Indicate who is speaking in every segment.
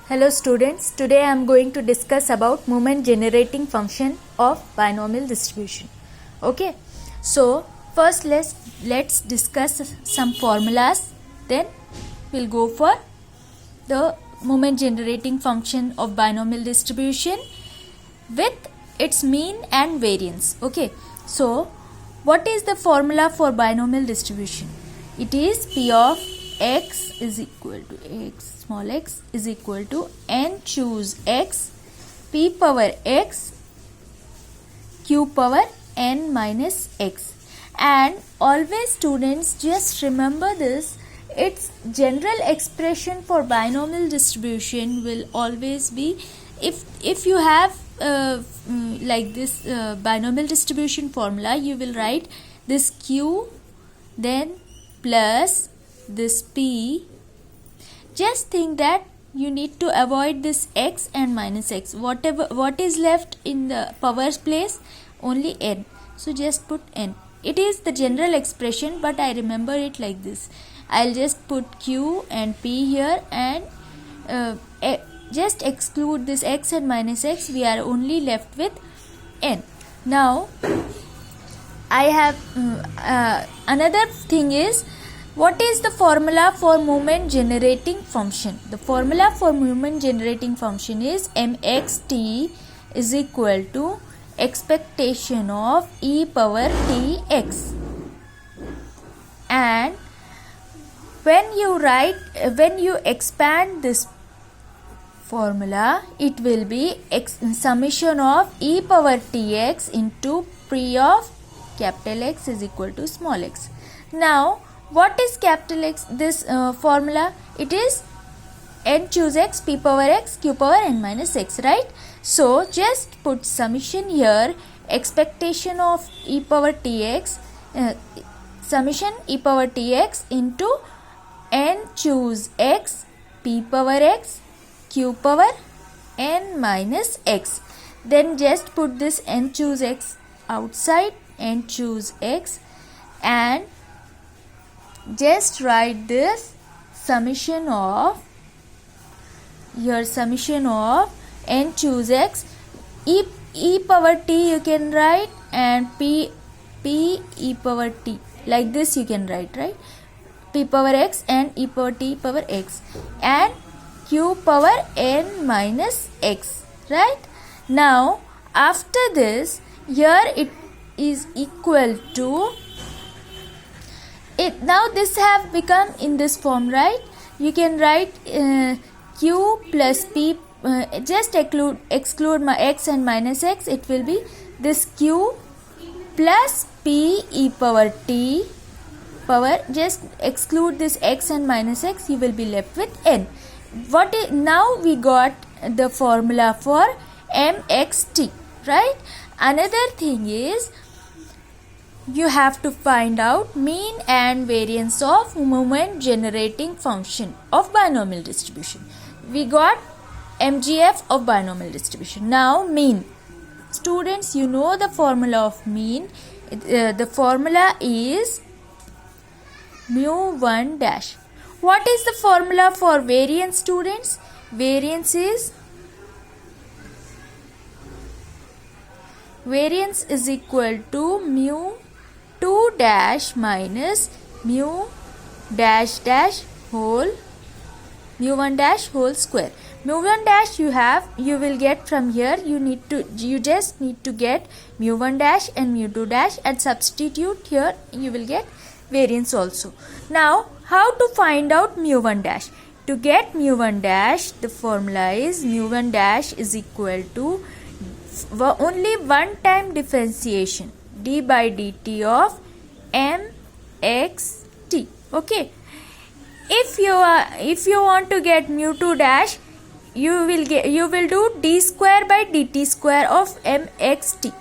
Speaker 1: Hello students, today I am going to discuss about moment generating function of binomial distribution. Okay, so first let's discuss some formulas, then we'll go for the moment generating function of binomial distribution with its mean and variance. Okay, so what is the formula for binomial distribution? It is P of x is equal to x small x is equal to n choose x p power x q power n minus x. And always students just remember this, its general expression for binomial distribution will always be, if you have like this binomial distribution formula, you will write this q then plus this p. Just think that you need to avoid this x and minus x. What is left in the powers place? Only n. So just put n. It is the general expression, but I remember it like this. I'll just put q and p here and just exclude this x and minus x. We are only left with n. Now I have another thing is, what is the formula for moment generating function? The formula for moment generating function is mxt is equal to expectation of e power tx. And when you expand this formula, it will be summation of e power tx into p of capital X is equal to small x. Now what is capital X? This formula, it is n choose x p power x q power n minus x, right? So just put summation here, expectation of e power tx, summation e power tx into n choose x p power x q power n minus x. Then just put this n choose x outside, n choose x, and just write this summation of n choose x e power t you can write, and p e power t, like this you can write, right? P power x and e power t power x, and q power n minus x, right? Now after this, here it is equal to it. Now this have become in this form, right? You can write q plus p, just exclude my x and minus x. It will be this q plus p e power t power, just exclude this x and minus x, you will be left with n. Now we got the formula for mxt, right? Another thing is, you have to find out mean and variance of moment generating function of binomial distribution. We got MGF of binomial distribution. Now mean. Students, you know the formula of mean. The formula is mu1 dash. What is the formula for variance, students? Variance is equal to mu 2 dash minus mu dash dash whole mu 1 dash whole square. Mu 1 dash you will get from here. You just need to get mu 1 dash and mu 2 dash and substitute here, you will get variance also. Now how to find out mu 1 dash? To get mu 1 dash, the formula is mu 1 dash is equal to only one time differentiation, d by dt of mxt. Okay, if you want to get mu 2 dash, you will do d square by dt square of mxt.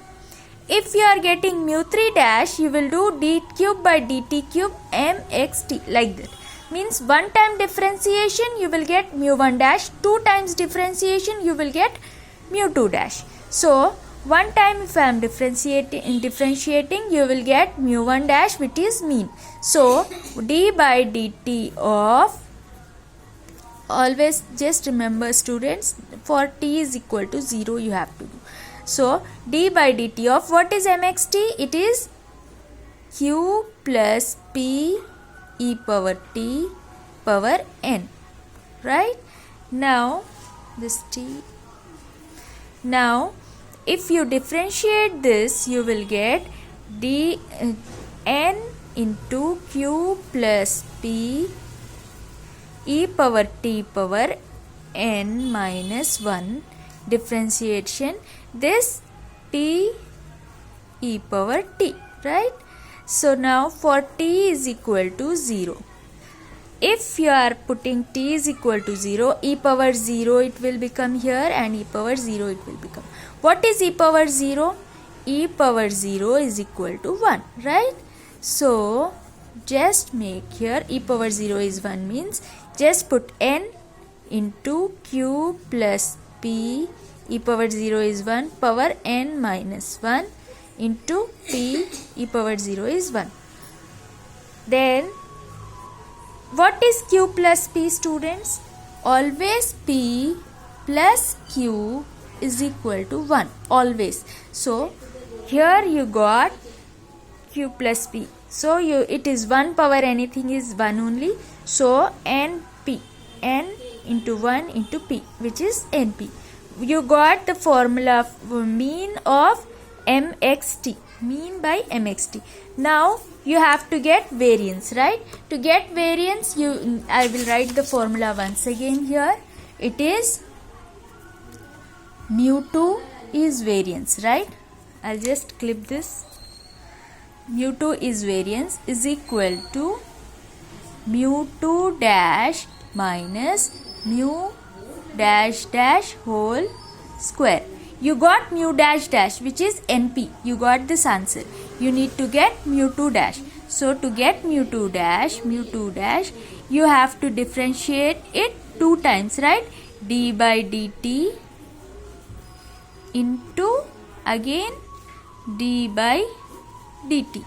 Speaker 1: If you are getting mu 3 dash, you will do d cube by dt cube mxt, like that. Means one time differentiation you will get mu 1 dash, two times differentiation you will get mu 2 dash. So one time if I am differentiating, you will get mu 1 dash, which is mean. So d by dt of always just remember students, for t is equal to 0 you have to do. So d by dt of what is mxt? It is q plus p e power t power n, right? Now this t, now if you differentiate this, you will get d n into q plus p e power t power n minus 1 differentiation this t e power t, right? So now for t is equal to 0, if you are putting t is equal to 0, e power 0 it will become here and e power 0 it will become. What is e power 0? E power 0 is equal to 1, right? So just make here e power 0 is 1 means just put n into q plus p e power 0 is 1 power n minus 1 into p e power 0 is 1. Then what is q plus p, students? Always p plus q is equal to 1, always. So here you got q plus p, so it is 1 power anything is 1 only, so n into 1 into p, which is np. You got the formula mean of mxt, mean by mxt. Now you have to get variance, right? To get variance, I will write the formula once again here. It is mu2 is variance, right? I'll just clip this. Mu2 is variance is equal to mu2 dash minus mu dash dash whole square. You got mu dash dash, which is np. You got this answer. You need to get mu2 dash. So to get mu2 dash, you have to differentiate it 2 times, right? d by dt into again d by dt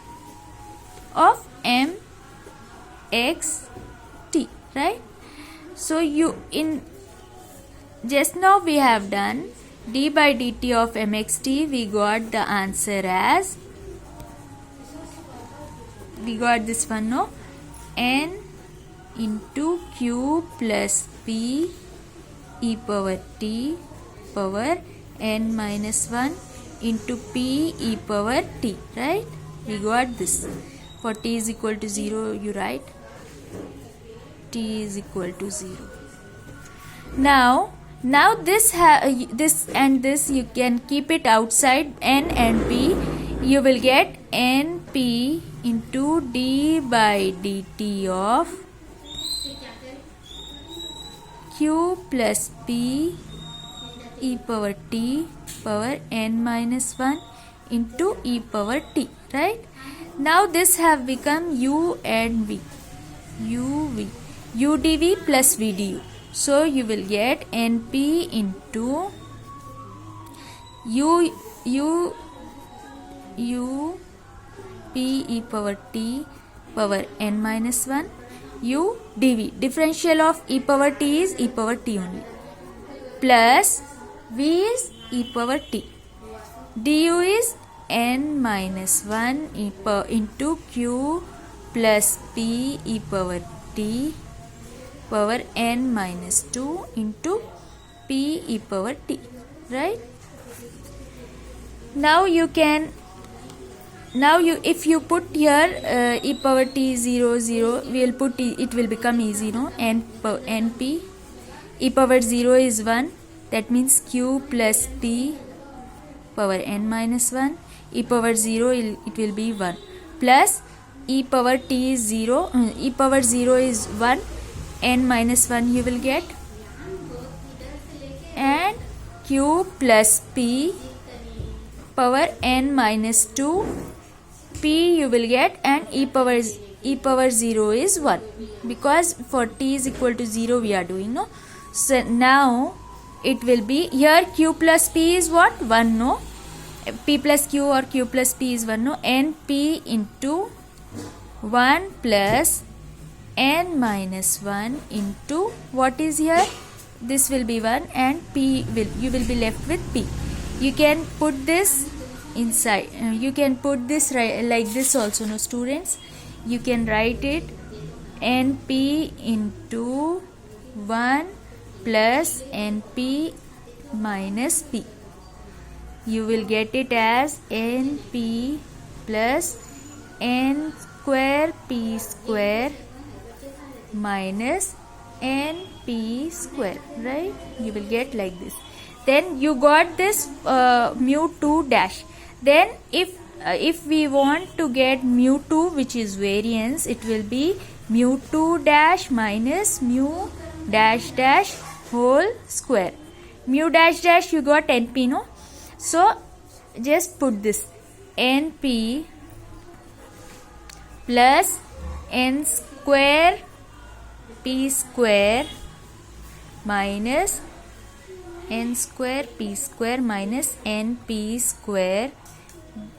Speaker 1: of mxt, right? So you in just now we have done d by dt of mxt, we got the answer as, we got this one, no, n into q plus p e power t power n minus 1 into p e power t, right? We got this. For t is equal to 0, you write t is equal to 0. Now this and this you can keep it outside, n and p. You will get np into d by dt of q plus p e power t power n minus 1 into e power t, right? Now this have become u and v, u dv plus v du. So you will get np into u p e power t power n minus 1 u dv. Differential of e power t is e power t only, plus v is e power t. du is n minus 1 into q plus p e power t power n minus 2 into p e power t, right? Now if you put here e power t 0 0, we will put it will become easy, no? np e power 0 is 1, that means q plus p power n minus 1 e power 0 it will be 1 plus e power t is 0, e power 0 is 1, n minus 1 you will get, and q plus p power n minus 2 p you will get, and e power 0 is 1, because for t is equal to 0 we are doing, no? So now it will be here q plus p is what? 1, no? P plus q or q plus p is 1, no? np into 1 plus n minus 1 into what is here, this will be 1 and p will, you will be left with p. You can put this inside, you can put this like this also, no students. You can write it np into 1 plus np minus p. You will get it as np plus n square p square minus np square, right? You will get like this. Then you got this mu 2 dash. Then if we want to get mu 2, which is variance, it will be mu 2 dash minus mu dash dash whole square. Mu dash dash you got np, no? So just put this np plus n square p square minus n square p square minus np square.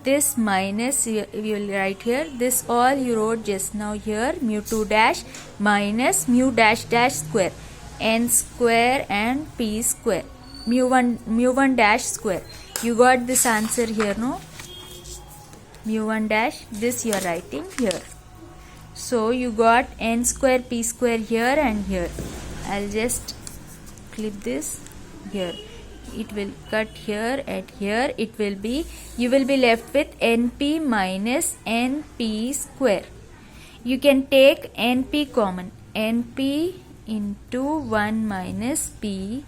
Speaker 1: This minus you will write here, this all you wrote just now here, mu 2 dash minus mu dash dash square, n square and p square, mu 1 dash square. You got this answer here, no? Mu 1 dash, this you are writing here. So you got n square p square here and here. I'll just clip this here. It will cut here and here. It will be, you will be left with np minus np square. You can take np common. np into 1 minus p.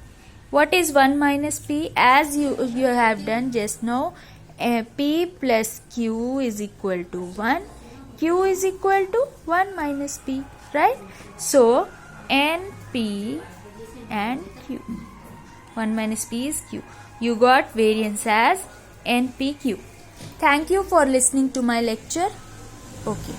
Speaker 1: What is 1 minus p? As you have done just now, p plus q is equal to 1. Q is equal to 1 minus p, right? So np and q. 1 minus p is q. You got variance as npq. Thank you for listening to my lecture. Okay.